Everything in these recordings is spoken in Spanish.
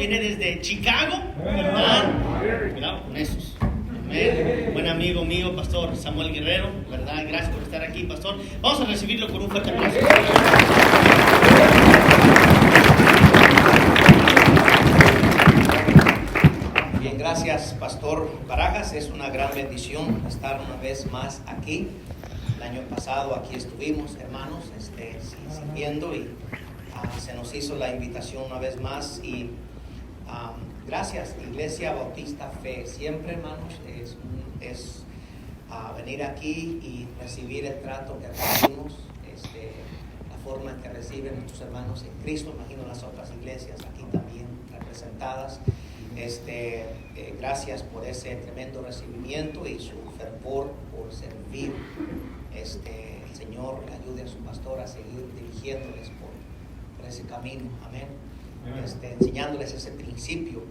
viene desde Chicago, ¿verdad? Cuidado con esos. Amén. Buen amigo mío, Pastor Samuel Guerrero, ¿verdad? Gracias por estar aquí, Pastor. Vamos a recibirlo con un fuerte aplauso. Bien, gracias, Pastor Barajas. Es una gran bendición estar una vez más aquí. El año pasado aquí estuvimos, hermanos, sirviendo y se nos hizo la invitación una vez más y gracias, Iglesia Bautista Fe. Siempre, hermanos, es venir aquí y recibir el trato que recibimos, la forma en que reciben nuestros hermanos en Cristo. Imagino las otras iglesias aquí también representadas. Gracias por ese tremendo recibimiento y su fervor por servir. El Señor le ayude a su pastor a seguir dirigiéndoles por ese camino, amén. Enseñándoles ese principio.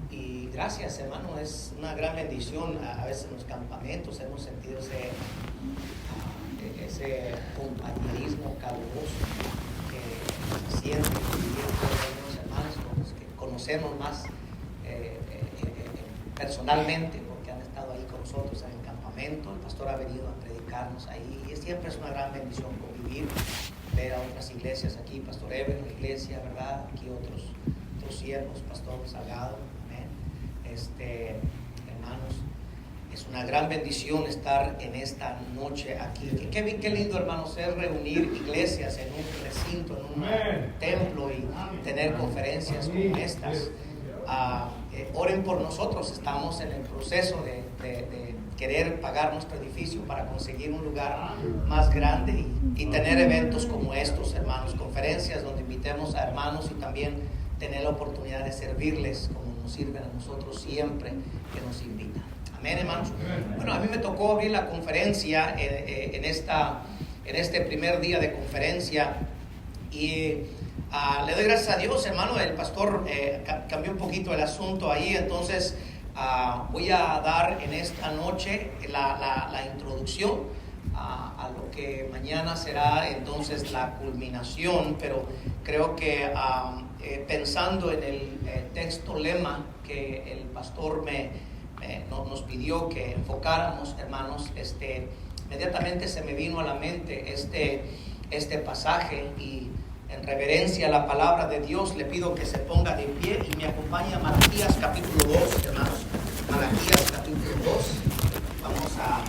Y gracias, hermano, es una gran bendición. A veces en los campamentos hemos sentido ese compañerismo caluroso que se siente vivir con los hermanos, con los que conocemos más personalmente, porque han estado ahí con nosotros en el campamento. El pastor ha venido a predicarnos ahí y siempre es una gran bendición convivir, ver a otras iglesias aquí, Pastor Eber, la iglesia, ¿verdad? Aquí otros siervos, Pastor Salgado, amén. Hermanos, es una gran bendición estar en esta noche aquí. Qué lindo, hermanos, es reunir iglesias en un recinto, en un templo y tener conferencias como estas. Oren por nosotros, estamos en el proceso de querer pagar nuestro edificio para conseguir un lugar más grande y tener eventos como estos, hermanos, conferencias donde invitemos a hermanos y también tener la oportunidad de servirles como nos sirven a nosotros siempre que nos invitan. Amén, hermanos. Bueno, a mí me tocó abrir la conferencia en este primer día de conferencia y le doy gracias a Dios, hermano. El pastor cambió un poquito el asunto ahí, entonces voy a dar en esta noche la introducción a lo que mañana será entonces la culminación, pero creo que pensando en el texto lema que el pastor nos pidió que enfocáramos, hermanos, inmediatamente se me vino a la mente este pasaje y en reverencia a la palabra de Dios le pido que se ponga de pie y me acompañe a Malaquías capítulo 2, hermanos. Malaquías capítulo 2. Vamos a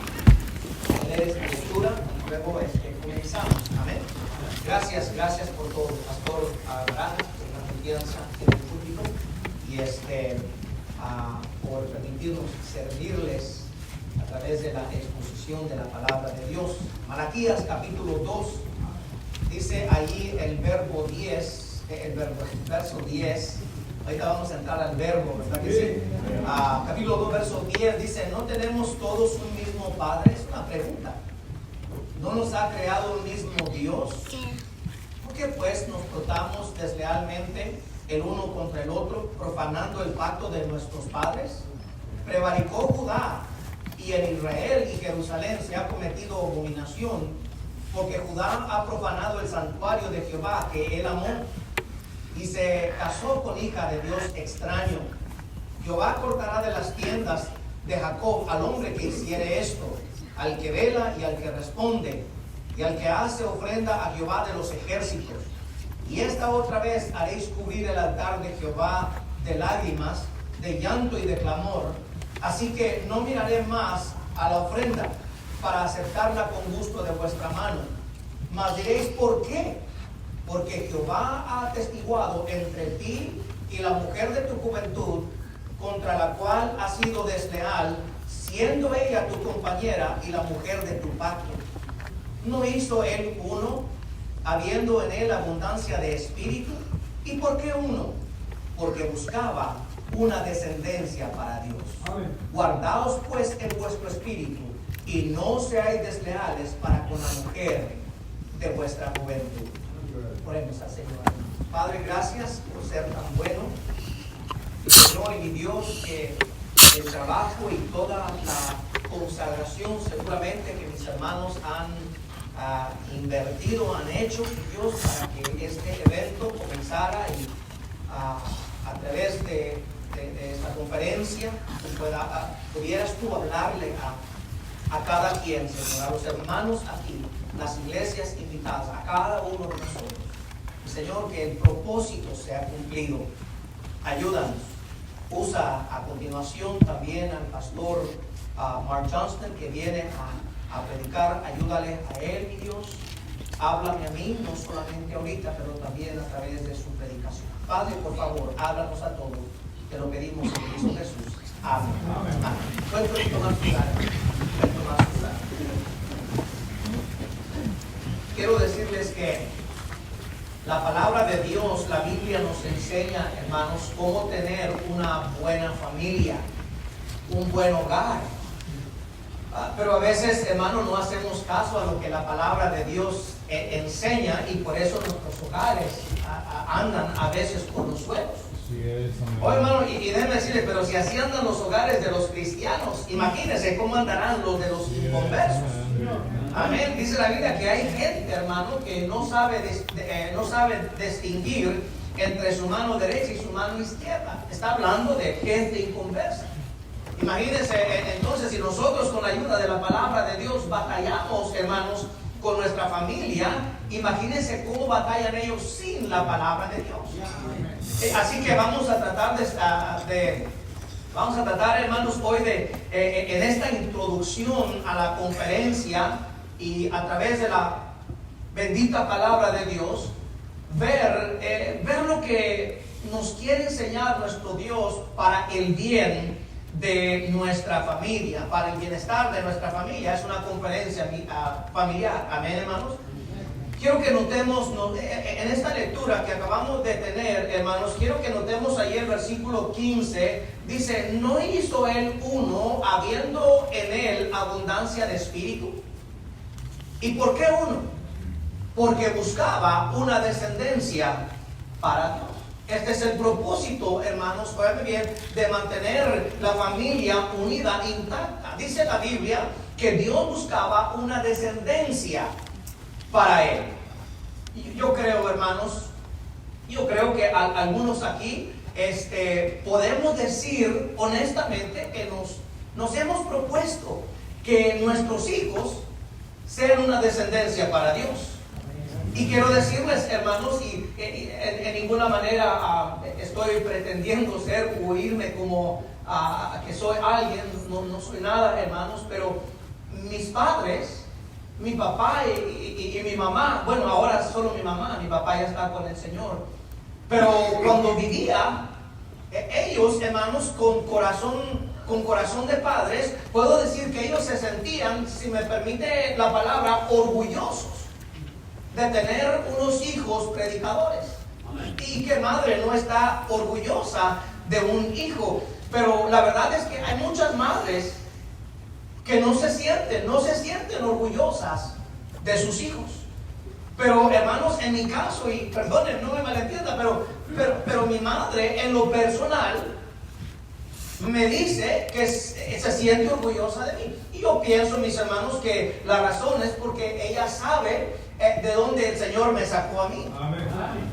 leer esta lectura y luego comenzamos. Amén. Gracias por todo, Pastor Abraham, por la confianza en el público y por permitirnos servirles a través de la exposición de la palabra de Dios. Malaquías capítulo 2. Dice allí el verso 10. Ahorita vamos a entrar al verbo, ¿verdad que sí? Capítulo 2, verso 10 dice: ¿no tenemos todos un mismo Padre? Es una pregunta. ¿No nos ha creado un mismo Dios? ¿Por qué pues nos tratamos deslealmente el uno contra el otro, profanando el pacto de nuestros padres? Prevaricó Judá, y en Israel y Jerusalén se ha cometido abominación, porque Judá ha profanado el santuario de Jehová que él amó, y se casó con hija de Dios extraño. Jehová cortará de las tiendas de Jacob al hombre que hiciere esto, al que vela y al que responde, y al que hace ofrenda a Jehová de los ejércitos. Y esta otra vez haréis cubrir el altar de Jehová de lágrimas, de llanto y de clamor. Así que no miraré más a la ofrenda para aceptarla con gusto de vuestra mano. Mas diréis: ¿por qué? Porque Jehová ha atestiguado entre ti y la mujer de tu juventud, contra la cual has sido desleal, siendo ella tu compañera y la mujer de tu pacto. ¿No hizo él uno, habiendo en él abundancia de espíritu? ¿Y por qué uno? Porque buscaba una descendencia para Dios. Amén. Guardaos pues en vuestro espíritu y no seáis desleales para con la mujer de vuestra juventud. Oremos al Señor. Padre, gracias por ser tan bueno, Señor y mi Dios, que el trabajo y toda la consagración seguramente que mis hermanos han invertido, han hecho, Dios, para que este evento comenzara y a través de esta conferencia, pudieras tú hablarle a cada quien, Señor, a los hermanos aquí, las iglesias invitadas, a cada uno de nosotros. Señor, que el propósito sea cumplido. Ayúdanos. Usa a continuación también al pastor Mark Johnston, que viene a predicar. Ayúdale a él, mi Dios. Háblame a mí, no solamente ahorita, pero también a través de su predicación. Padre, por favor, háblanos a todos. Te lo pedimos en Cristo Jesús. Amén. Pueden tomar su lugar. Quiero decirles que la palabra de Dios, la Biblia nos enseña, hermanos, cómo tener una buena familia, un buen hogar. Pero a veces, hermanos, no hacemos caso a lo que la palabra de Dios enseña, y por eso nuestros hogares andan a veces por los suelos. Oye, hermano, y déjenme decirles, pero si así andan los hogares de los cristianos, imagínense cómo andarán los de los inconversos. Amén. Dice la Biblia que hay gente, hermano, que no sabe distinguir entre su mano derecha y su mano izquierda. Está hablando de gente inconversa. Imagínense, entonces, si nosotros con la ayuda de la palabra de Dios batallamos, hermanos, con nuestra familia, imagínense cómo batallan ellos sin la palabra de Dios. Así que vamos a tratar hermanos, hoy en esta introducción a la conferencia, y a través de la bendita palabra de Dios, ver lo que nos quiere enseñar nuestro Dios para el bien de nuestra familia, para el bienestar de nuestra familia. Es una conferencia familiar. Amén, hermanos. Quiero que notemos en esta lectura que acabamos de tener, hermanos, quiero que notemos ahí el versículo 15. Dice: ¿no hizo él uno, habiendo en él abundancia de espíritu? ¿Y por qué uno? Porque buscaba una descendencia para Dios. Este es el propósito, hermanos, oigan bien, de mantener la familia unida, intacta. Dice la Biblia que Dios buscaba una descendencia para él. Yo creo, hermanos, que algunos aquí podemos decir honestamente que nos hemos propuesto que nuestros hijos sean una descendencia para Dios. Y quiero decirles, hermanos, y en ninguna manera estoy pretendiendo ser o irme como que soy alguien, no soy nada, hermanos, pero mis padres, mi papá y mi mamá, bueno, ahora solo mi mamá, mi papá ya está con el Señor, pero cuando vivía, ellos, hermanos, con corazón de padres, puedo decir que ellos se sentían, si me permite la palabra, orgullosos de tener unos hijos predicadores. Y que madre no está orgullosa de un hijo. Pero la verdad es que hay muchas madres que no se sienten orgullosas de sus hijos. Pero hermanos, en mi caso, y perdonen, no me malentienda, pero mi madre en lo personal me dice que se siente orgullosa de mí. Y yo pienso, mis hermanos, que la razón es porque ella sabe de dónde el Señor me sacó a mí. Amén.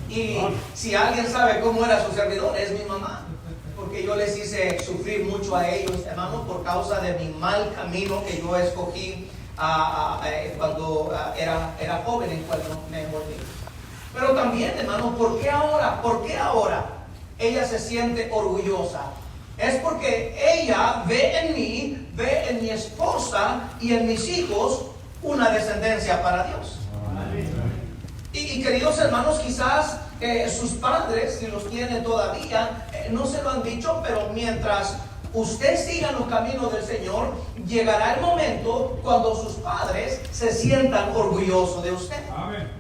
Y si alguien sabe cómo era su servidor, es mi mamá. Porque yo les hice sufrir mucho a ellos, hermanos, por causa de mi mal camino que yo escogí cuando era joven, en cuando me volví. Pero también, hermanos, ¿por qué ahora ella se siente orgullosa? Es porque ella ve en mi esposa y en mis hijos una descendencia para Dios. Y queridos hermanos, quizás sus padres, si los tiene todavía, no se lo han dicho, pero mientras usted siga en los caminos del Señor, llegará el momento cuando sus padres se sientan orgullosos de usted. Amén.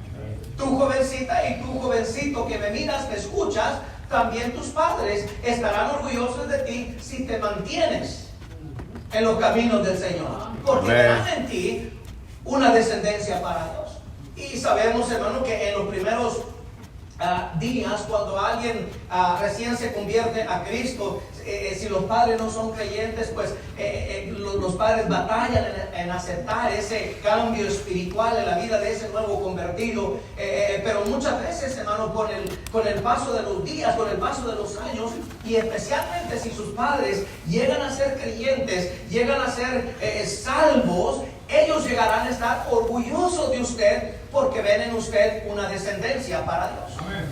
Tu jovencita y tu jovencito que me miras, me escuchas, también tus padres estarán orgullosos de ti si te mantienes en los caminos del Señor, porque verán en ti una descendencia para Dios. Y sabemos, hermano, que en los primeros días, cuando alguien recién se convierte a Cristo, si los padres no son creyentes, pues los padres batallan en aceptar ese cambio espiritual en la vida de ese nuevo convertido. Pero muchas veces veces, hermano, con el paso de los días, con el paso de los años, y especialmente si sus padres llegan a ser creyentes, llegan a ser salvos, ellos llegarán a estar orgullosos de usted porque ven en usted una descendencia para Dios. Amén.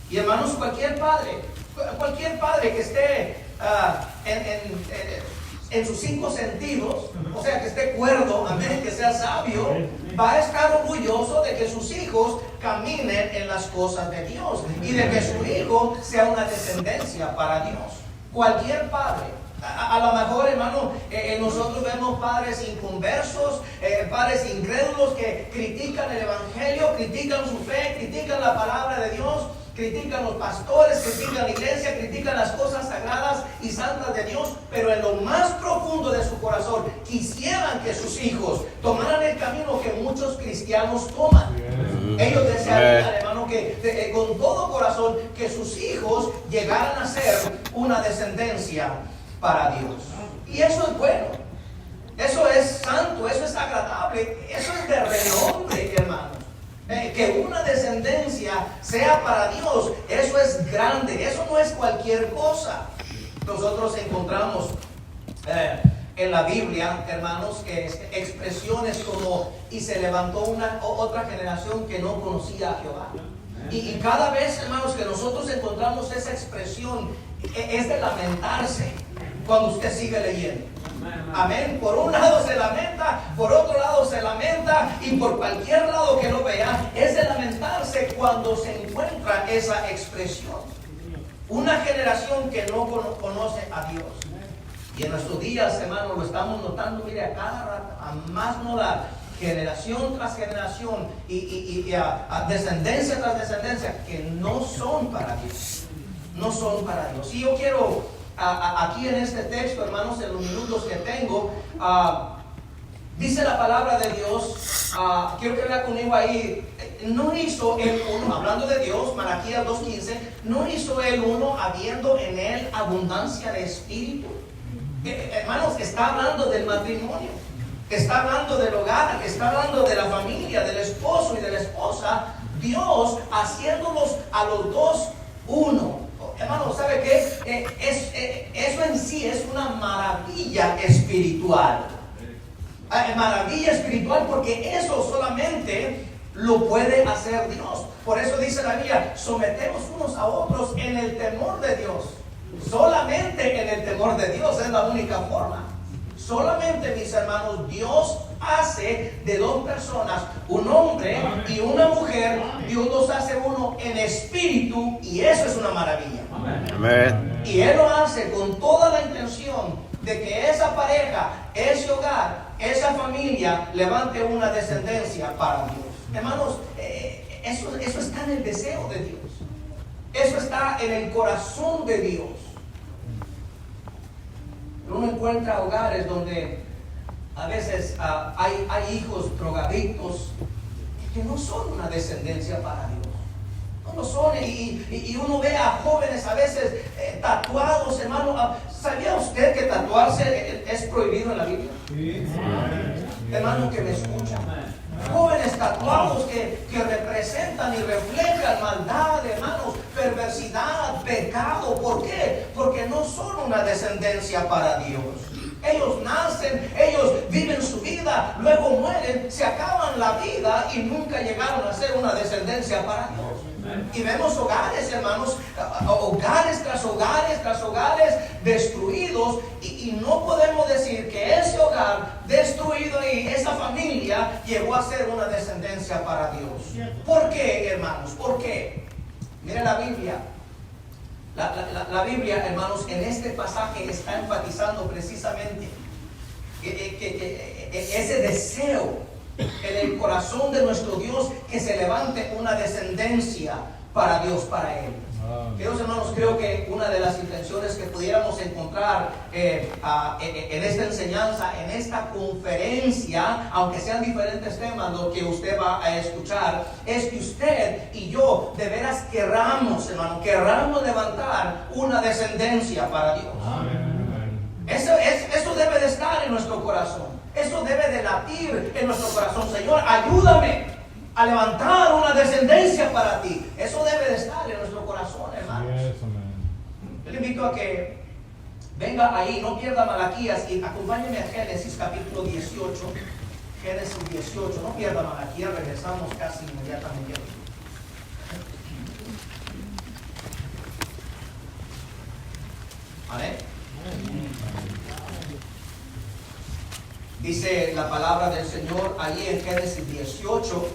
Y hermanos, cualquier padre que esté en sus 5 sentidos, o sea, que esté cuerdo, amén, que sea sabio, va a estar orgulloso de que sus hijos caminen en las cosas de Dios y de que su hijo sea una descendencia para Dios. Cualquier padre. A lo mejor, hermano, nosotros vemos padres inconversos, padres incrédulos que critican el evangelio, critican su fe, critican la palabra de Dios, critican los pastores, critican la iglesia, critican las cosas sagradas y santas de Dios, pero en lo más profundo de su corazón quisieran que sus hijos tomaran el camino que muchos cristianos toman. Ellos desearían, hermano, que con todo corazón que sus hijos llegaran a ser una descendencia para Dios. Y eso es bueno, eso es santo, eso es agradable, eso es de renombre, hermanos. Que una descendencia sea para Dios, eso es grande, eso no es cualquier cosa. Nosotros encontramos en la Biblia, hermanos, expresiones como: y se levantó otra generación que no conocía a Jehová. Y cada vez, hermanos, que nosotros encontramos esa expresión, es de lamentarse cuando usted sigue leyendo. Amén. Por un lado se lamenta, por otro lado se lamenta, y por cualquier lado que lo vea, es de lamentarse cuando se encuentra esa expresión. Una generación que no conoce a Dios. Y en nuestros días, hermanos, lo estamos notando, mire, a cada rato, a más no dar, generación tras generación y a descendencia tras descendencia, que no son para Dios. No son para Dios. Y yo quiero aquí en este texto, hermanos, en los minutos que tengo, dice la palabra de Dios, quiero que vea conmigo ahí, no hizo el uno, hablando de Dios, Malaquías 2:15, no hizo el uno habiendo en él abundancia de espíritu. Hermanos, está hablando del matrimonio, está hablando del hogar, está hablando de la familia, del esposo y de la esposa, Dios haciéndolos a los dos uno. Hermano, ¿sabe qué? Eso en sí es una maravilla espiritual. Maravilla espiritual, porque eso solamente lo puede hacer Dios. Por eso dice la Biblia: sometemos unos a otros en el temor de Dios. Solamente en el temor de Dios es la única forma. Solamente, mis hermanos, Dios hace de dos personas, un hombre y una mujer. Dios los hace uno en espíritu, y eso es una maravilla. Amén. Y Él lo hace con toda la intención de que esa pareja, ese hogar, esa familia levante una descendencia para Dios. Hermanos, eso está en el deseo de Dios. Eso está en el corazón de Dios. Uno encuentra hogares donde a veces hay hijos drogadictos que no son una descendencia para Dios. No lo son. Y uno ve a jóvenes a veces tatuados, hermano. ¿Sabía usted que tatuarse es prohibido en la Biblia? Sí. Hermano que me escucha. Jóvenes tatuados que representan y reflejan maldad, hermanos, perversidad, pecado. ¿Por qué? Porque no son una descendencia para Dios. Ellos nacen, ellos viven su vida, luego mueren, se acaban la vida y nunca llegaron a ser una descendencia para Dios. Y vemos hogares, hermanos, hogares tras hogares tras hogares destruidos, y no podemos decir que ese hogar destruido y esa familia llegó a ser una descendencia para Dios. ¿Por qué, hermanos? ¿Por qué? Mira la Biblia. La Biblia, hermanos, en este pasaje está enfatizando precisamente ese deseo en el corazón de nuestro Dios, que se levante una descendencia para Dios, para Él. Queridos hermanos, creo que una de las intenciones que pudiéramos encontrar en esta enseñanza, en esta conferencia, aunque sean diferentes temas lo que usted va a escuchar, es que usted y yo de veras querramos, hermano, querramos levantar una descendencia para Dios. Eso debe de estar en nuestro corazón. Eso debe de latir en nuestro corazón. Señor, ayúdame a levantar una descendencia para ti. Eso debe de estar en nuestro corazón, hermanos. Yo le invito a que venga ahí, no pierda Malaquías y acompáñeme a Génesis capítulo 18. Génesis 18, no pierda Malaquías, regresamos casi inmediatamente. Amén. Dice la palabra del Señor ahí en Génesis 18.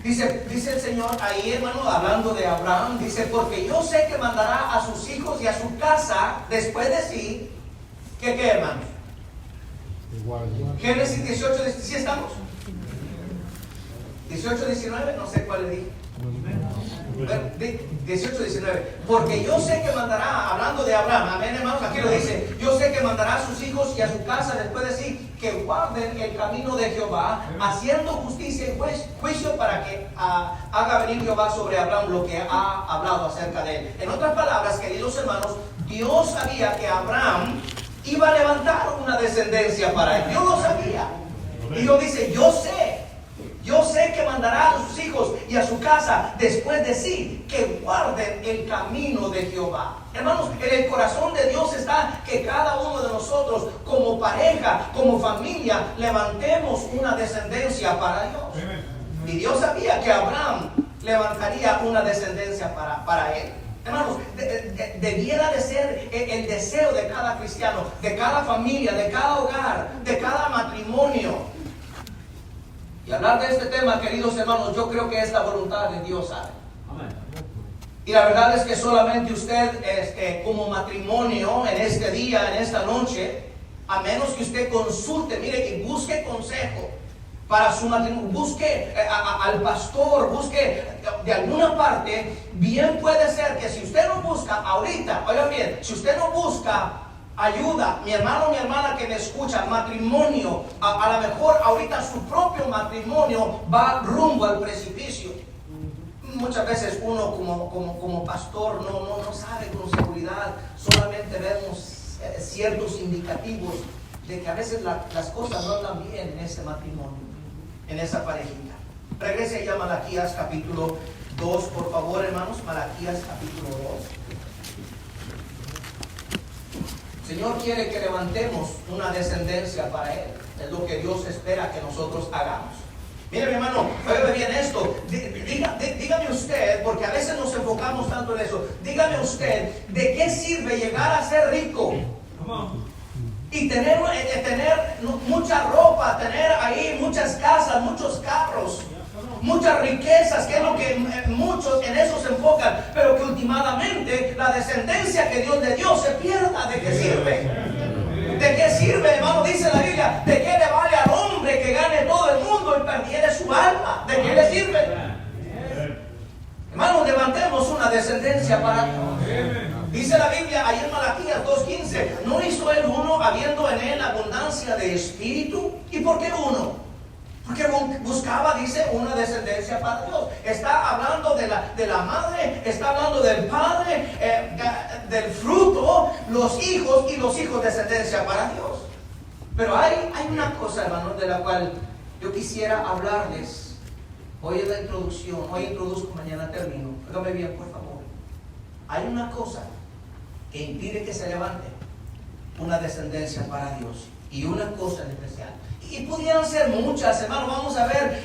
Dice el Señor ahí, hermano, hablando de Abraham, dice, porque yo sé que mandará a sus hijos y a su casa después de sí, que ¿qué, hermanos? Génesis 18, ¿sí estamos? 18, 19, no sé cuál le dije. 18, 19. Porque yo sé que mandará, hablando de Abraham, amén, hermanos, aquí lo dice, yo sé que mandará a sus hijos y a su casa después de sí, que guarden el camino de Jehová, haciendo justicia y juicio para que haga venir Jehová sobre Abraham lo que ha hablado acerca de él. En otras palabras, queridos hermanos, Dios sabía que Abraham iba a levantar una descendencia para él. Dios lo sabía. Y Dios dice, yo sé que mandará a sus hijos y a su casa después de sí, que guarden el camino de Jehová. Hermanos, en el corazón de Dios está que cada uno de nosotros, como pareja, como familia, levantemos una descendencia para Dios. Y Dios sabía que Abraham levantaría una descendencia para él. Hermanos, debiera de ser el deseo de cada cristiano, de cada familia, de cada hogar, de cada matrimonio. Y hablar de este tema, queridos hermanos, yo creo que es la voluntad de Dios, ¿sabe? Y la verdad es que solamente usted, como matrimonio, en este día, en esta noche, a menos que usted consulte, mire, y busque consejo para su matrimonio, busque al pastor, busque de alguna parte, bien puede ser que si usted no busca ahorita, oigan bien, si usted no busca ayuda, mi hermano, mi hermana que me escucha, matrimonio, a lo mejor ahorita su propio matrimonio va rumbo al precipicio. Muchas veces uno como pastor no sabe con seguridad, solamente vemos ciertos indicativos de que a veces las cosas no andan bien en ese matrimonio, en esa parejita. Regrese ya a Malaquías capítulo 2, por favor, hermanos. Malaquías capítulo 2. El Señor quiere que levantemos una descendencia para Él. Es lo que Dios espera que nosotros hagamos. Mire, mi hermano, oiga bien esto. Dígame usted, porque a veces nos enfocamos tanto en eso. Dígame usted, ¿de qué sirve llegar a ser rico? Y tener mucha ropa, tener ahí muchas casas, muchos carros, muchas riquezas, que es lo que muchos en eso se enfocan, pero que últimamente la descendencia que Dios le dio se pierda? ¿De qué sirve? ¿De qué sirve, hermano? Dice la Biblia, ¿de qué le vale al hombre que gane todo el mundo y perdiere su alma? ¿De qué le sirve? Hermanos, levantemos una descendencia para Dios. Dice la Biblia ahí en Malaquías 2:15, ¿no hizo él uno habiendo en él abundancia de espíritu? ¿Y por qué uno? Porque buscaba, dice, una descendencia para Dios. Está hablando de la madre, está hablando del padre, del fruto, los hijos y los hijos descendencia para Dios. Pero hay una cosa, hermanos, de la cual yo quisiera hablarles. Hoy es la introducción, hoy introduzco, mañana termino. Hágame bien, por favor. Hay una cosa que impide que se levante una descendencia para Dios, y una cosa en especial. Y pudieran ser muchas, hermano. Vamos a ver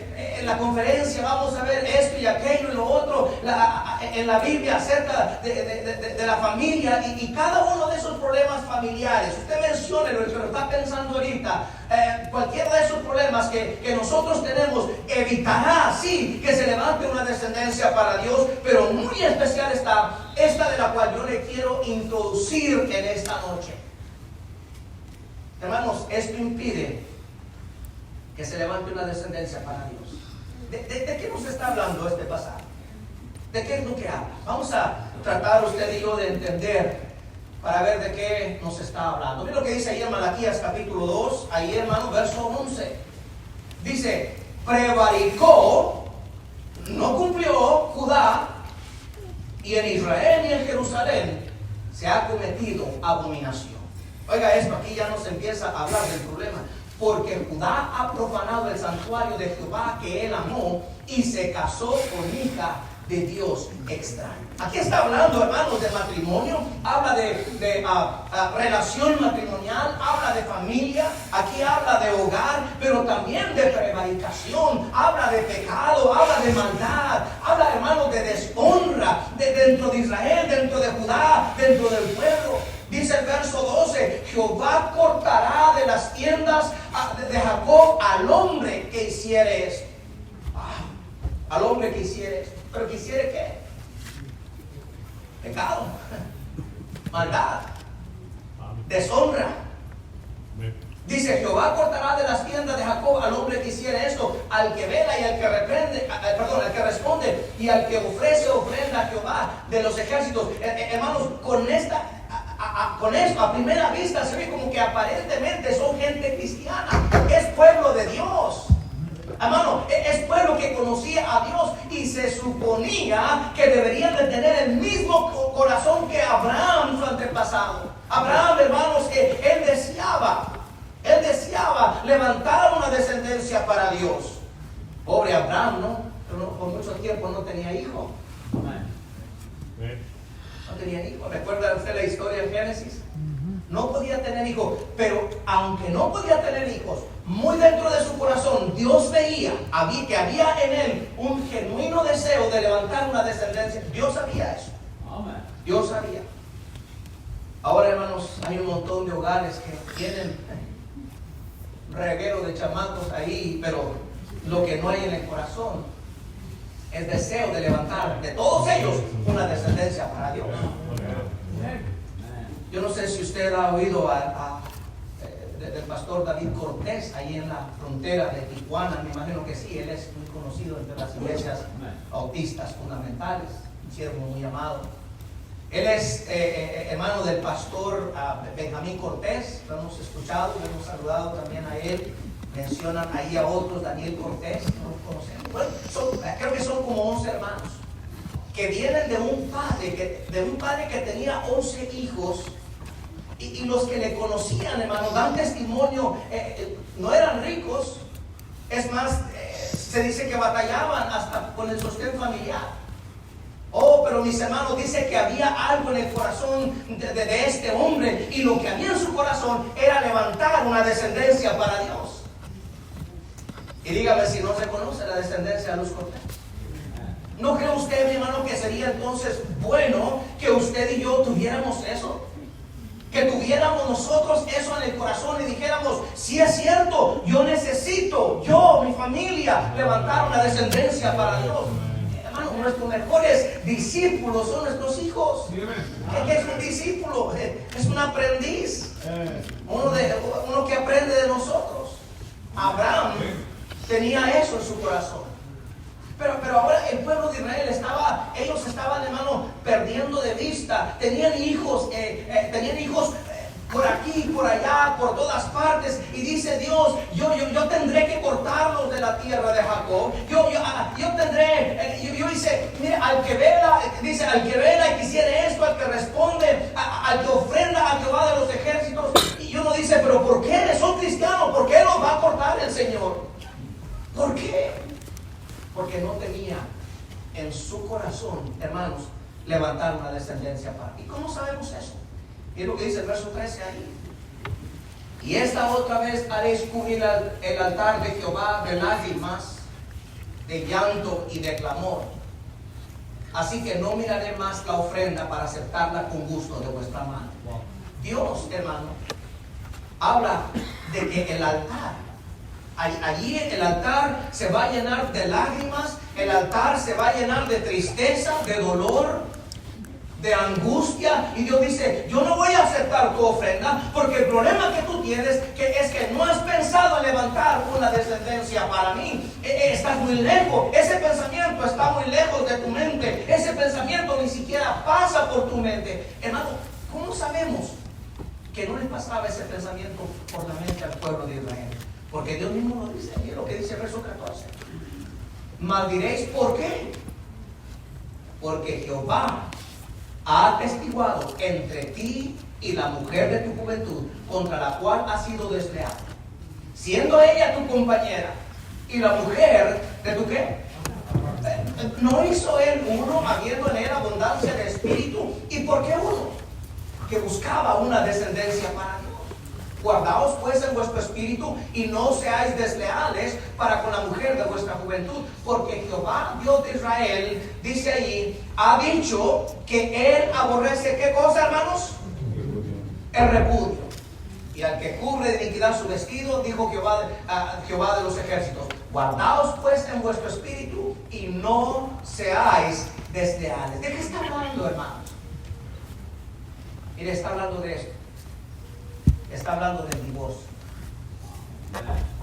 en la conferencia, vamos a ver esto y aquello y lo otro en la Biblia acerca de la familia y cada uno de esos problemas familiares. Usted mencione lo que lo está pensando ahorita. Cualquiera de esos problemas que nosotros tenemos evitará, sí, que se levante una descendencia para Dios, pero muy especial está esta de la cual yo le quiero introducir en esta noche. Hermanos, esto impide que se levante una descendencia para Dios. ¿De qué nos está hablando este pasaje? ¿De qué es lo que habla? Vamos a tratar usted y yo de entender para ver de qué nos está hablando. Mira lo que dice ahí en Malaquías capítulo 2, ahí, hermano, verso 11. Dice, prevaricó, no cumplió Judá, y en Israel y en Jerusalén se ha cometido abominación. Oiga esto, aquí ya nos empieza a hablar del problema. Porque Judá ha profanado el santuario de Jehová que él amó y se casó con hija de Dios extraño. Aquí está hablando, hermanos, de matrimonio, habla de relación matrimonial, habla de familia, aquí habla de hogar, pero también de prevaricación, habla de pecado, habla de maldad, habla, hermanos, de deshonra dentro de Israel, dentro de Judá, dentro del pueblo. Dice el verso 12, Jehová cortará de las tiendas de Jacob al hombre que hiciere esto. Al hombre que hiciere esto. ¿Pero que hiciere qué? Pecado, maldad, deshonra. Dice, Jehová cortará de las tiendas de Jacob al hombre que hiciere esto, al que vela y al que reprende, al que responde y al que ofrece ofrenda a Jehová de los ejércitos. Hermanos, con esto a primera vista se ve como que aparentemente son gente cristiana, es pueblo de Dios. Hermano, es pueblo que conocía a Dios y se suponía que deberían de tener el mismo corazón que Abraham, su antepasado. Abraham, hermanos, que él deseaba levantar una descendencia para Dios. Pobre Abraham, ¿no? Pero por mucho tiempo no tenía hijo. No tenía hijo. ¿Recuerda usted la historia en Génesis? No podía tener hijos, pero aunque no podía tener hijos, muy dentro de su corazón Dios veía que había en él un genuino deseo de levantar una descendencia. Dios sabía eso. Dios sabía. Ahora, hermanos, hay un montón de hogares que tienen un reguero de chamacos ahí, pero lo que no hay en el corazón es deseo de levantar de todos ellos una descendencia para Dios. Yo no sé si usted ha oído del pastor David Cortés ahí en la frontera de Tijuana. Me imagino que sí, él es muy conocido entre las iglesias bautistas fundamentales, un siervo muy amado. Él es hermano del pastor Benjamín Cortés. Lo hemos escuchado, lo hemos saludado también a él. Mencionan ahí a otros, Daniel Cortés, no los conocemos. Bueno, creo que son como 11 hermanos que vienen de un padre que tenía 11 hijos. Y los que le conocían, hermanos, dan testimonio, no eran ricos. Es más, se dice que batallaban hasta con el sostén familiar. Pero mis hermanos, dice que había algo en el corazón de este hombre, y lo que había en su corazón era levantar una descendencia para Dios. Y dígame si no se conoce la descendencia de Luz Cortés. ¿No cree usted, mi hermano, que sería entonces bueno que usted y yo tuviéramos eso? Que tuviéramos nosotros eso en el corazón y dijéramos, si es cierto, yo necesito, mi familia, levantar una descendencia para Dios. Hermano, nuestros mejores discípulos son nuestros hijos. ¿Qué es un discípulo? Es un aprendiz. Uno que aprende de nosotros. Abraham tenía eso en su corazón. Pero ahora el pueblo de Israel ellos estaban, hermano, perdiendo de vista. Tenían hijos por aquí, por allá, por todas partes. Y dice Dios, yo tendré que cortarlos de la tierra de Jacob. Yo hice, mire, al que vela y quisiera esto, al que responde, al que ofrenda a Jehová de los ejércitos. Y uno dice, pero ¿por qué? Son cristianos, ¿por qué los va a cortar el Señor? ¿Por qué? Porque no tenía en su corazón, hermanos, levantar una descendencia para. ¿Y cómo sabemos eso? Y es lo que dice el verso 13 ahí. Y esta otra vez haréis cubrir el altar de Jehová de lágrimas, de llanto y de clamor. Así que no miraré más la ofrenda para aceptarla con gusto de vuestra mano. Dios, hermano, habla de que el altar, allí el altar se va a llenar de lágrimas, el altar se va a llenar de tristeza, de dolor, de angustia. Y Dios dice, yo no voy a aceptar tu ofrenda, porque el problema que tú tienes es que no has pensado en levantar una descendencia para mí. Estás muy lejos, ese pensamiento está muy lejos de tu mente, ese pensamiento ni siquiera pasa por tu mente. Hermano, ¿cómo sabemos que no le pasaba ese pensamiento por la mente al pueblo de Israel? Porque Dios mismo lo dice, y es lo que dice el verso 14. Maldiréis, ¿por qué? Porque Jehová ha atestiguado entre ti y la mujer de tu juventud, contra la cual has sido desleal, siendo ella tu compañera y la mujer de tu ¿qué? ¿No hizo él uno, habiendo en él abundancia de espíritu? ¿Y por qué uno? Que buscaba una descendencia para Dios. Guardaos pues en vuestro espíritu y no seáis desleales para con la mujer de vuestra juventud, porque Jehová, Dios de Israel, dice allí, ha dicho que él aborrece, ¿qué cosa, hermanos? El repudio. Y al que cubre de iniquidad su vestido, dijo Jehová de los ejércitos, guardaos pues en vuestro espíritu y no seáis desleales. ¿De qué está hablando, hermanos? Mire, está hablando de esto. Está hablando del divorcio.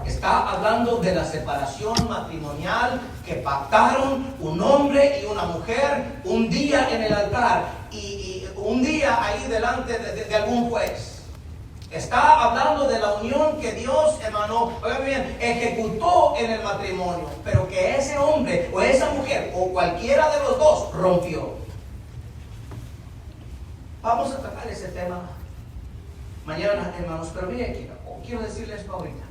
Está hablando de la separación matrimonial que pactaron un hombre y una mujer un día en el altar y un día ahí delante de algún juez. Está hablando de la unión que Dios, hermano, oigan bien, ejecutó en el matrimonio, pero que ese hombre o esa mujer o cualquiera de los dos rompió. Vamos a tratar ese tema mañana, hermanos, pero miren, quiero decirles esto ahorita.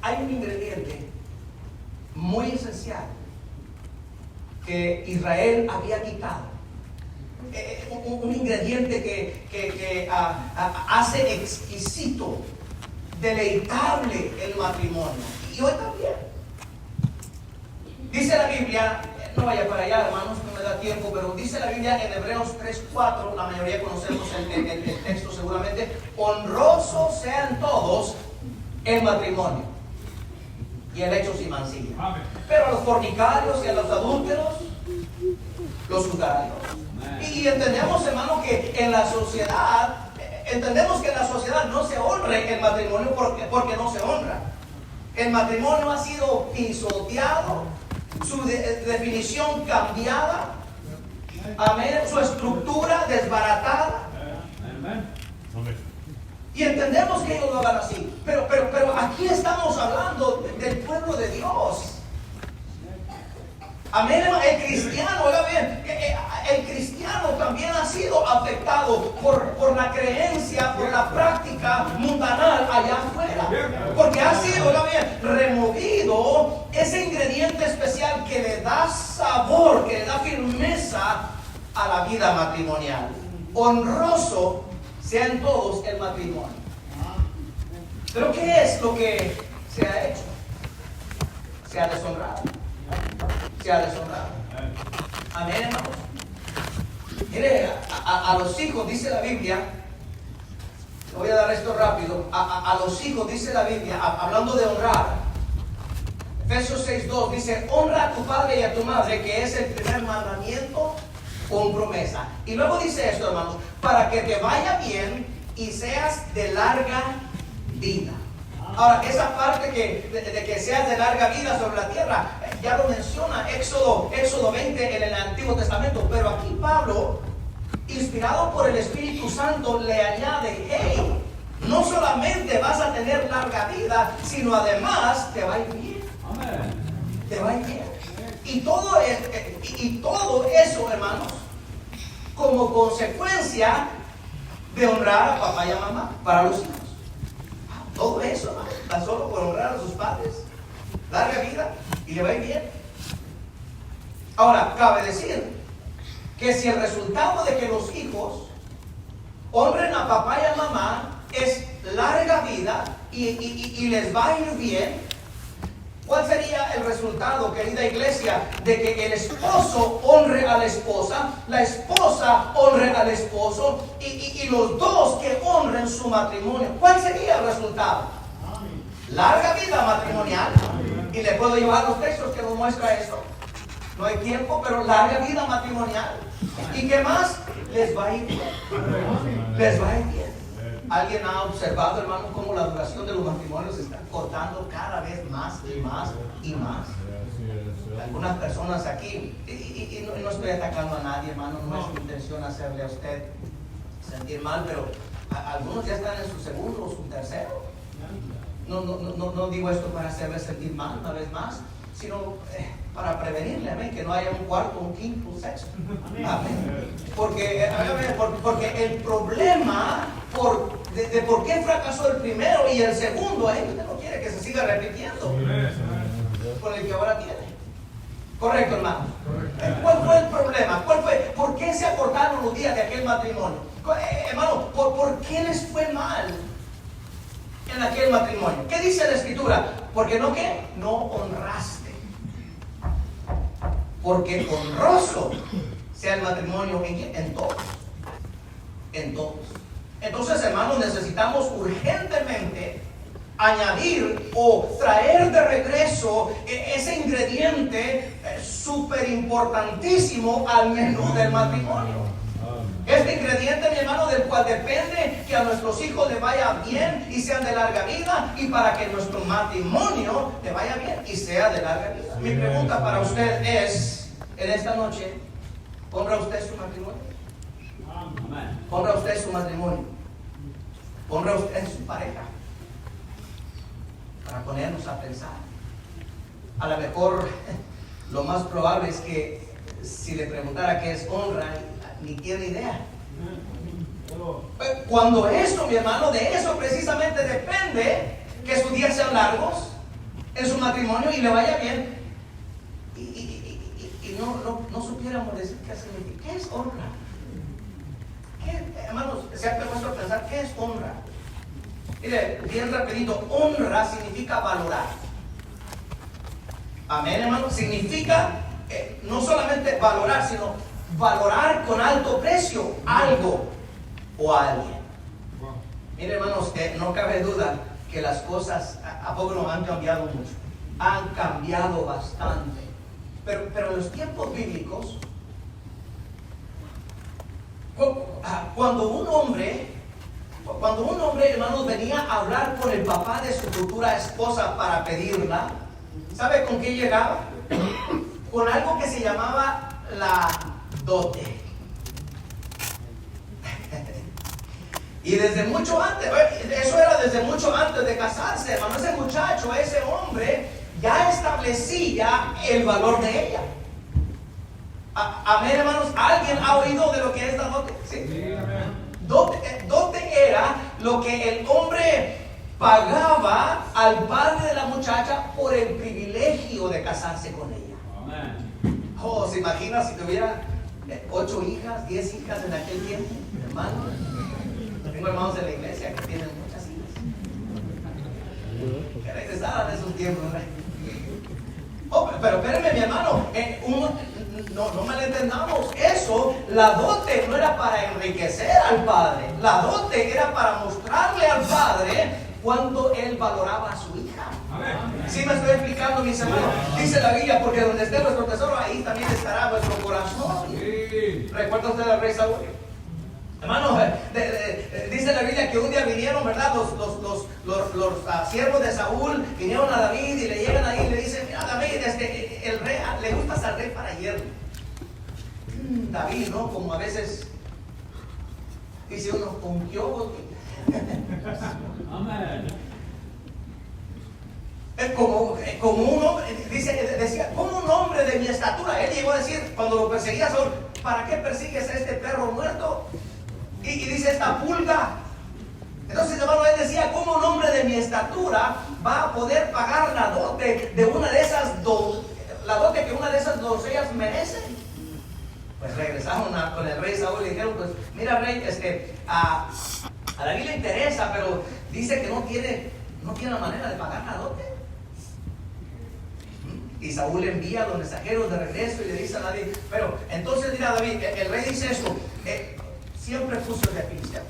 Hay un ingrediente muy esencial que Israel había quitado. Un ingrediente que hace exquisito, deleitable el matrimonio. Y hoy también. Dice la Biblia, no vaya para allá, hermanos, no me da tiempo, pero dice la Biblia en Hebreos 3:4, la mayoría conocemos el texto seguramente, honrosos sean todos el matrimonio y el hecho sin mancilla. Pero a los fornicarios y a los adúlteros los juzgará Dios. Y entendemos, hermano, que en la sociedad, no se honre el matrimonio porque no se honra. El matrimonio ha sido pisoteado, su definición cambiada, amén, su estructura desbaratada. Y entendemos que ellos lo hagan así, pero aquí estamos hablando del pueblo de Dios. Amén, el cristiano, oiga bien, el cristiano también ha sido afectado por la creencia, por la práctica mundanal allá afuera. Porque ha sido, oiga bien, removido ese ingrediente especial que le da sabor, que le da firmeza a la vida matrimonial. Honroso sean todos el matrimonio. Pero ¿qué es lo que se ha hecho? Se ha deshonrado. Se ha deshonrado. Amén, hermanos. Mire, a los hijos dice la Biblia, le voy a dar esto rápido, a los hijos dice la Biblia, hablando de honrar, Efesios 6:2 dice, honra a tu padre y a tu madre, que es el primer mandamiento con promesa. Y luego dice esto, hermanos, para que te vaya bien y seas de larga vida. Ahora, esa parte de que seas de larga vida sobre la tierra, ya lo menciona Éxodo 20 en el Antiguo Testamento, pero aquí Pablo, inspirado por el Espíritu Santo, le añade, hey, no solamente vas a tener larga vida, sino además te va a ir bien. Amén. Te va a ir bien. Y todo eso, hermanos, como consecuencia de honrar a papá y a mamá para los hijos. Todo eso, hermano, tan solo por honrar a sus padres, larga vida y le va a ir bien. Ahora, cabe decir que si el resultado de que los hijos honren a papá y a mamá es larga vida y les va a ir bien, ¿cuál sería el resultado, querida iglesia, de que el esposo honre a la esposa honre al esposo y los dos que honren su matrimonio? ¿Cuál sería el resultado? Larga vida matrimonial. Y le puedo llevar los textos que nos muestra esto. No hay tiempo, pero larga vida matrimonial. ¿Y qué más? Les va a ir bien. Les va a ir bien. ¿Alguien ha observado, hermano, cómo la duración de los matrimonios se está cortando cada vez más y más y más? Algunas personas aquí, y no estoy atacando a nadie, hermano, no es mi intención hacerle a usted sentir mal, pero algunos ya están en su segundo o su tercero. No digo esto para hacerle sentir mal una vez más, sino para prevenirle, amén, que no haya un cuarto, un quinto, un sexto. Amén. Porque el problema de por qué fracasó el primero y el segundo, ahí usted no quiere que se siga repitiendo con el que ahora tiene. Correcto, hermano. ¿Cuál fue el problema? ¿Por qué se acortaron los días de aquel matrimonio? Hermano, ¿por qué les fue mal en aquel matrimonio? ¿Qué dice la Escritura? Porque no, ¿qué? No honraste. Porque honroso sea el matrimonio en todos. En todos. Entonces, hermanos, necesitamos urgentemente añadir o traer de regreso ese ingrediente súper importantísimo al menú del matrimonio. Este ingrediente, mi hermano, del cual depende que a nuestros hijos les vaya bien y sean de larga vida, y para que nuestro matrimonio le vaya bien y sea de larga vida. Mi pregunta para usted es, en esta noche, ¿honra usted su matrimonio? ¿Honra usted su matrimonio? ¿Honra usted su pareja? Para ponernos a pensar. A lo mejor lo más probable es que si le preguntara qué es honra, ni tiene idea. Cuando eso, mi hermano, de eso precisamente depende que sus días sean largos en su matrimonio y le vaya bien, y no supiéramos decir qué significa. ¿Qué es honra? Hermanos, se ha puesto a pensar, ¿qué es honra? Mire, bien rapidito, honra significa valorar. Amén, hermano. Significa no solamente valorar, sino valorar con alto precio algo o a alguien. Mire, hermanos, no cabe duda que las cosas a poco no han cambiado mucho. Han cambiado bastante. Pero en los tiempos bíblicos, cuando un hombre, hermanos, venía a hablar con el papá de su futura esposa para pedirla, ¿sabe con qué llegaba? Con algo que se llamaba la dote. Y desde mucho antes, eso era desde mucho antes de casarse, hermano. Ese muchacho, ese hombre, ya establecía el valor de ella. Amén, hermanos. ¿Alguien ha oído de lo que es la dote? ¿Sí? Dote era lo que el hombre pagaba al padre de la muchacha por el privilegio de casarse con ella. Amén. Oh, ¿se imagina si tuviera 8 hijas, 10 hijas en aquel tiempo, hermano? Tengo hermanos en la iglesia que tienen muchas hijas. Que regresaran esos tiempos, ¿verdad? Oh, pero espérenme, mi hermano, no malentendamos eso. La dote no era para enriquecer al padre. La dote era para mostrarle al padre cuánto él valoraba a su hija. ¿Sí me estoy explicando, mis hermanos? Dice la Biblia, porque donde esté nuestro tesoro, ahí también estará nuestro corazón. ¿Recuerda usted al rey Saúl? Hermanos, dice la Biblia que un día vinieron, ¿verdad? Los siervos de Saúl vinieron a David y le llegan ahí y le dicen: mira, David, el rey, le gustas al rey para hierro. David, ¿no? Como a veces dice uno, ¿con qué ojo? Amén. Como un hombre, decía, como un hombre de mi estatura. Él llegó a decir, cuando lo perseguía Saúl: ¿para qué persigues a este perro muerto? Y dice, esta pulga. Entonces, hermano, él decía, ¿cómo un hombre de mi estatura va a poder pagar la dote de una de esas la dote que una de esas doncellas merece? Pues regresaron con el rey Saúl y le dijeron: pues mira, rey, a David le interesa, pero dice que no tiene la manera de pagar la dote. Y Saúl envía a los mensajeros de regreso y le dice a David: pero entonces dirá David, el rey dice esto, siempre puso de filisteos.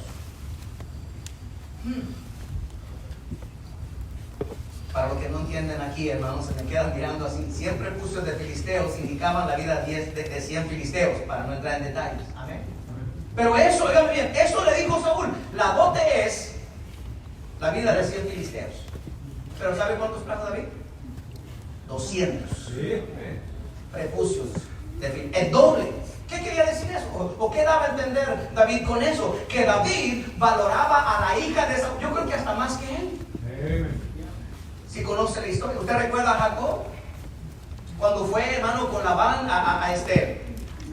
Para los que no entienden aquí, hermanos, se me quedan mirando así. Siempre puso de filisteos indicaban la vida de 100 filisteos, para no entrar en detalles. Amén. Pero eso, oigan bien, eso le dijo Saúl: la dote es la vida de 100 filisteos. Pero ¿sabe cuántos trajo David? 200. Sí. Prepucios. El doble. ¿Qué quería decir eso? ¿O qué daba a entender David con eso? Que David valoraba a la hija de Saúl. Yo creo que hasta más que él. Si conoce la historia. ¿Usted recuerda a Jacob? Cuando fue, hermano, con Labán a Esther,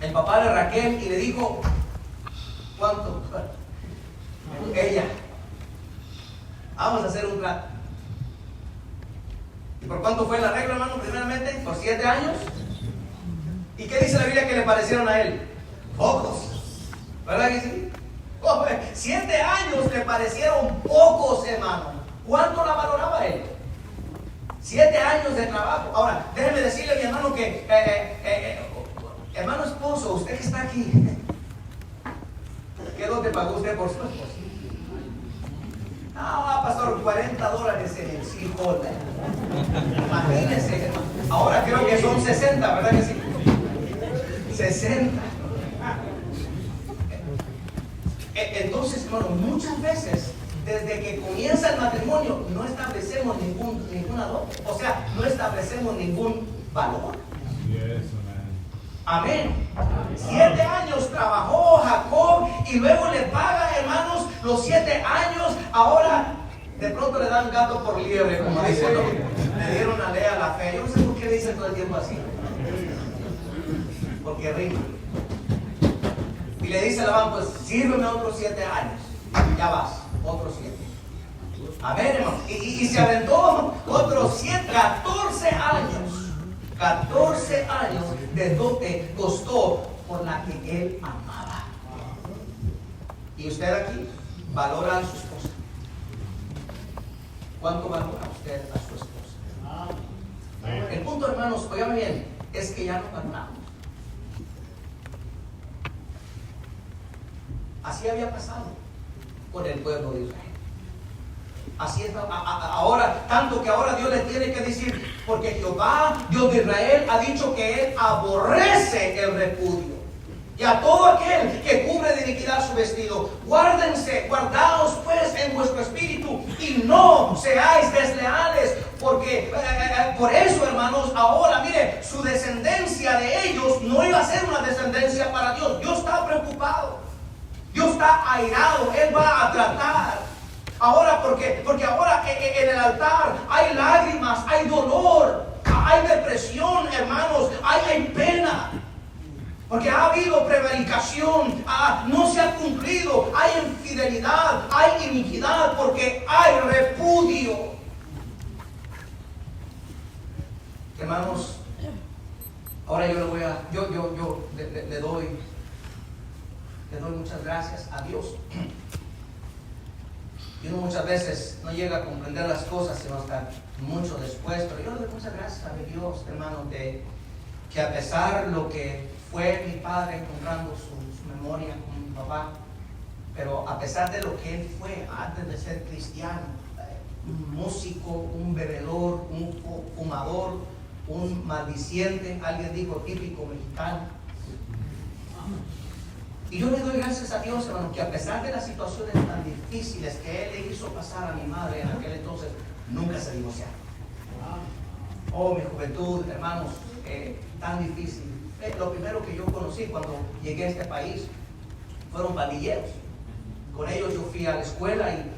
el papá de Raquel, y le dijo, ¿cuánto? Ella, vamos a hacer un trato. ¿Y por cuánto fue el arreglo, hermano? Primeramente, por 7 años. ¿Y qué dice la Biblia que le parecieron a él? Pocos. ¿Verdad que sí? 7 años le parecieron pocos, hermano. ¿Cuánto la valoraba él? 7 años de trabajo. Ahora, déjeme decirle a mi hermano que, hermano esposo, usted que está aquí, ¿qué dote pagó usted por su esposo? Ah, pastor, $40 en el Seahall. Imagínense, hermano. Ahora creo que son 60, ¿verdad que sí? 60. Entonces, hermano, muchas veces, desde que comienza el matrimonio, no establecemos ninguna dote. O sea, no establecemos ningún valor. Amén. 7 años trabajó Jacob y luego le paga, hermanos, los 7 años. Ahora, de pronto le dan gato por liebre, como dicen, ¿no? Le dieron a Lea la fe. Yo no sé por qué le dicen todo el tiempo así. Porque rima. Y le dice a Labán, pues sírveme otros 7 años. Ya vas, otros 7. A ver, hermano. Y se aventó otros 14 años. 14 años de dote costó por la que él amaba. Y usted aquí valora a su esposa. ¿Cuánto valora usted a su esposa? El punto, hermanos, óigame bien, es que ya no valoramos. Así había pasado con el pueblo de Israel. Así es ahora, tanto que ahora Dios le tiene que decir, porque Jehová, Dios de Israel, ha dicho que Él aborrece el repudio. Y a todo aquel que cubre de iniquidad su vestido, guardaos pues en vuestro espíritu y no seáis desleales, porque por eso, hermanos, ahora mire, su descendencia de ellos no iba a ser una descendencia para Dios. Dios está preocupado, Dios está airado, Él va a tratar. Ahora, porque ahora en el altar hay lágrimas, hay dolor, hay depresión, hermanos, hay pena. Porque ha habido prevaricación, no se ha cumplido, hay infidelidad, hay iniquidad, porque hay repudio. Hermanos, ahora yo le doy muchas gracias a Dios. Y uno muchas veces no llega a comprender las cosas sino hasta mucho después, pero yo le doy muchas gracias a mi Dios, hermano, que a pesar de lo que fue mi padre, encontrando su memoria con mi papá, pero a pesar de lo que él fue antes de ser cristiano, un músico, un bebedor, un fumador, un maldiciente, alguien dijo típico mexicano. Y yo le doy gracias a Dios, hermano, que a pesar de las situaciones tan difíciles que Él le hizo pasar a mi madre en aquel entonces, nunca se divorciaron. Oh, mi juventud, hermanos, tan difícil. Lo primero que yo conocí cuando llegué a este país fueron pandilleros. Con ellos yo fui a la escuela y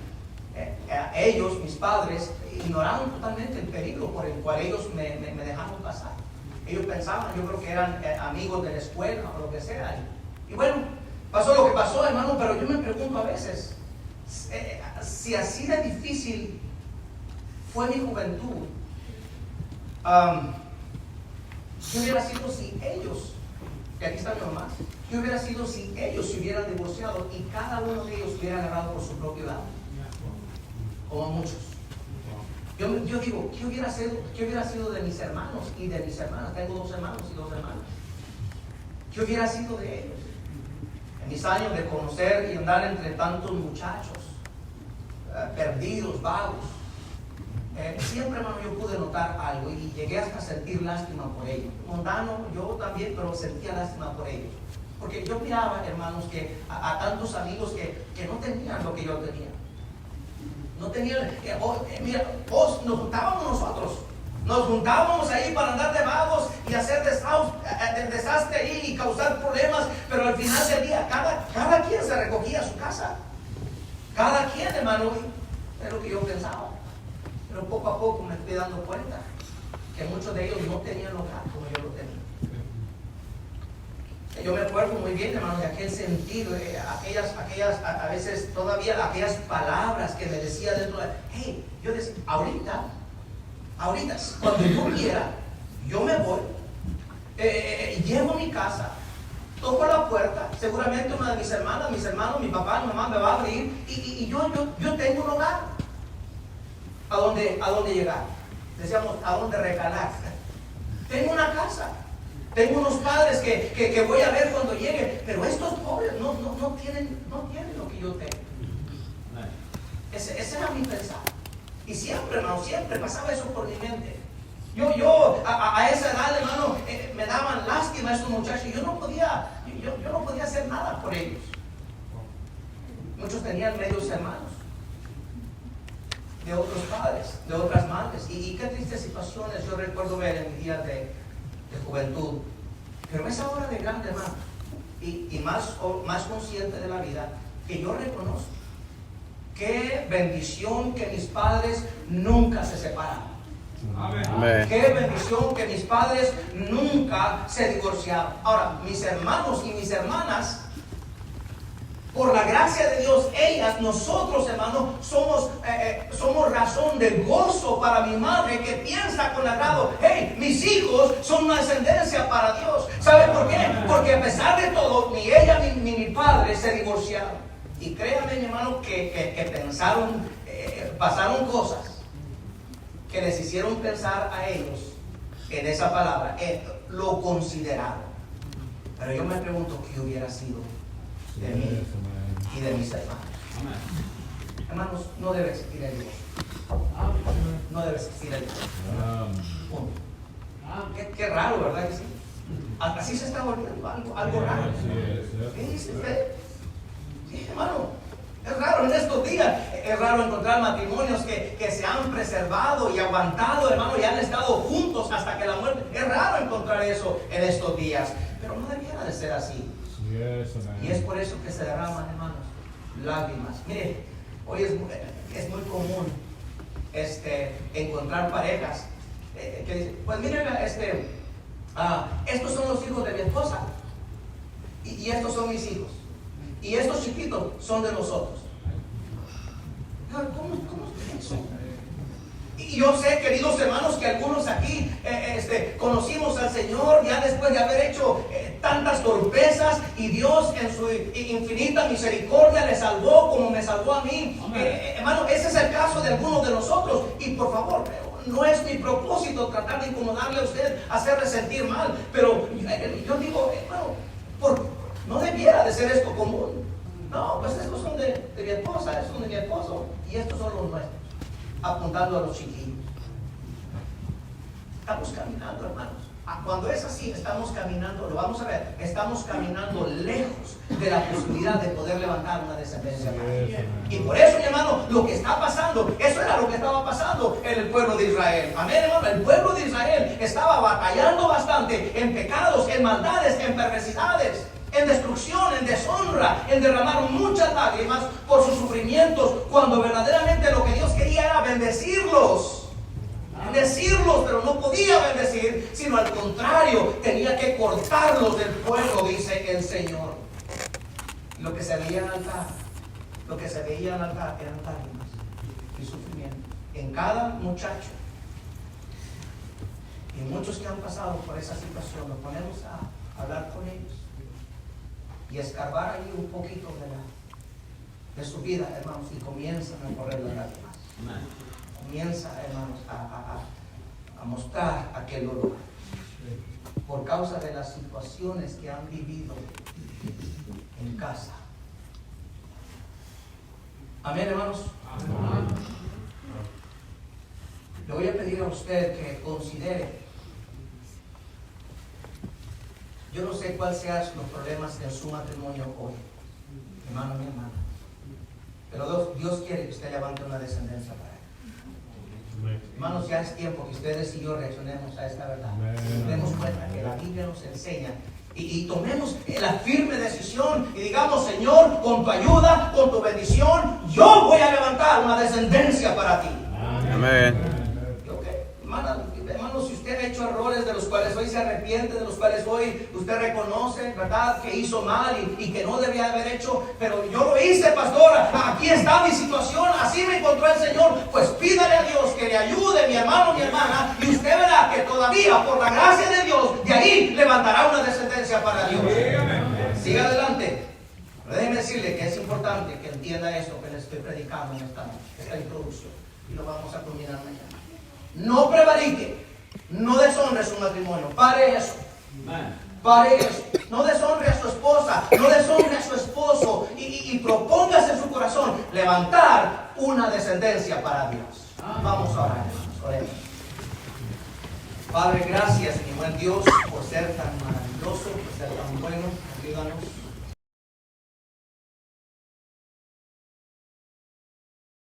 ellos, mis padres, ignoraron totalmente el peligro por el cual ellos me dejaron pasar. Ellos pensaban, yo creo que eran amigos de la escuela o lo que sea. Y bueno, pasó lo que pasó, hermano, pero yo me pregunto a veces, si así de difícil fue mi juventud, ¿qué hubiera sido si ellos, y aquí está mi mamá, qué hubiera sido si ellos se hubieran divorciado y cada uno de ellos hubiera agarrado por su propio lado? Como muchos. Yo digo, ¿qué hubiera sido de mis hermanos y de mis hermanas? Tengo 2 hermanos y 2 hermanas. ¿Qué hubiera sido de ellos? En mis años de conocer y andar entre tantos muchachos, perdidos, vagos, siempre, hermano, yo pude notar algo y llegué hasta sentir lástima por ellos. Mundano, yo también, pero sentía lástima por ellos. Porque yo miraba, hermanos, que a tantos amigos que no tenían lo que yo tenía. No tenían, mira, nos juntábamos nosotros. Nos juntábamos ahí para andar de vagos y hacer desastre ahí y causar problemas, pero al final del día cada quien se recogía a su casa. Cada quien, hermano, es lo que yo pensaba. Pero poco a poco me fui dando cuenta que muchos de ellos no tenían hogar como yo lo tenía. Yo me acuerdo muy bien, hermano, de aquel sentido, a veces todavía aquellas palabras que me decía dentro de, hey, yo decía, ahorita, cuando yo quiera, yo me voy, llego a mi casa, toco la puerta, seguramente una de mis hermanas, mis hermanos, mi papá, mi mamá me va a abrir y yo tengo un hogar. ¿A dónde llegar? Decíamos, ¿a dónde recalar? Tengo una casa. Tengo unos padres que voy a ver cuando llegue, pero estos pobres no tienen lo que yo tengo. Ese era mi pensar. Y siempre, hermano, siempre pasaba eso por mi mente. Yo a esa edad, hermano, me daban lástima a estos muchachos. Yo no podía hacer nada por ellos. Muchos tenían medios hermanos de otros padres, de otras madres. Y qué tristes situaciones yo recuerdo ver en mis días de juventud. Pero es ahora de grande, hermano, y más consciente de la vida, que yo reconozco qué bendición que mis padres nunca se separaron. Amén. Qué bendición que mis padres nunca se divorciaron. Ahora, mis hermanos y mis hermanas, por la gracia de Dios, nosotros, hermanos, somos razón de gozo para mi madre, que piensa con agrado, hey, mis hijos son una descendencia para Dios. ¿Sabe por qué? Porque a pesar de todo, ni ella ni mi padre se divorciaron. Y créanme, mi hermano, que pasaron cosas que les hicieron pensar a ellos en esa palabra, lo consideraron. Pero yo me pregunto qué hubiera sido de mí y de mis hermanos. Hermanos, no debe existir el divorcio. No debe existir el divorcio. Punto. Qué raro, ¿verdad que sí? Así se está volviendo algo raro. ¿Qué dice usted? Sí, hermano, es raro en estos días. Es raro encontrar matrimonios que se han preservado y aguantado, hermano, y han estado juntos hasta que la muerte. Es raro encontrar eso en estos días. Pero no debiera de ser así. Y es por eso que se derraman, hermanos, lágrimas. Mire, hoy es muy común encontrar parejas que dicen, pues miren, estos son los hijos de mi esposa y estos son mis hijos y estos chiquitos son de nosotros. ¿Cómo es eso? Y yo sé, queridos hermanos, que algunos aquí conocimos al Señor ya después de haber hecho tantas torpezas, y Dios en su infinita misericordia le salvó como me salvó a mí. Hermano, ese es el caso de algunos de nosotros. Y por favor, no es mi propósito tratar de incomodarle a usted, hacerle sentir mal, pero yo digo, hermano, no debiera de ser esto común. No, pues estos son de mi esposa, estos son de mi esposo, y estos son los nuestros, apuntando a los chiquillos. Estamos caminando, hermanos. Cuando es así, estamos caminando, lo vamos a ver, estamos caminando lejos de la posibilidad de poder levantar una descendencia. Y por eso, mi hermano, lo que está pasando, eso era lo que estaba pasando en el pueblo de Israel. Amén, hermano. El pueblo de Israel estaba batallando bastante en pecados, en maldades, en perversidades, en destrucción, en deshonra, en derramar muchas lágrimas por sus sufrimientos, cuando verdaderamente lo que Dios quería era bendecirlos. Bendecirlos, pero no podía bendecir, sino al contrario, tenía que cortarlos del pueblo, dice el Señor. Lo que se veía en el altar, eran lágrimas y sufrimiento en cada muchacho. Y muchos que han pasado por esa situación, nos ponemos a hablar con ellos y escarbar ahí un poquito de su vida, hermanos, y comienzan a correr las lágrimas. Comienza, hermanos, a mostrar aquel dolor por causa de las situaciones que han vivido en casa. Amén, hermanos. Amén. Le voy a pedir a usted que considere. Yo no sé cuáles sean los problemas en su matrimonio hoy, hermano, mi hermana, pero Dios quiere que usted levante una descendencia para él. Hermanos, ya es tiempo que ustedes y yo reaccionemos a esta verdad. Nos demos cuenta que la Biblia nos enseña y tomemos la firme decisión y digamos, Señor, con tu ayuda, con tu bendición, yo voy a levantar una descendencia para ti. Amén. Okay. Hermanos, si usted de los cuales hoy se arrepiente, de los cuales hoy usted reconoce, ¿verdad?, que hizo mal y que no debía haber hecho, pero yo lo hice, pastor, aquí está mi situación, así me encontró el Señor. Pues pídale a Dios que le ayude, mi hermano, mi hermana, y usted verá que todavía, por la gracia de Dios, de ahí levantará una descendencia para Dios. Siga adelante. Pero déjeme decirle que es importante que entienda esto que le estoy predicando en esta noche, esta introducción, y lo vamos a culminar mañana. No prevarique, no deshonre su matrimonio. Pare eso. Pare eso. No deshonre a su esposa, no deshonre a su esposo, y propóngase en su corazón levantar una descendencia para Dios. Vamos a orar, hermanos. Oremos. Padre, gracias, mi buen Dios, por ser tan maravilloso, por ser tan bueno. Ayúdanos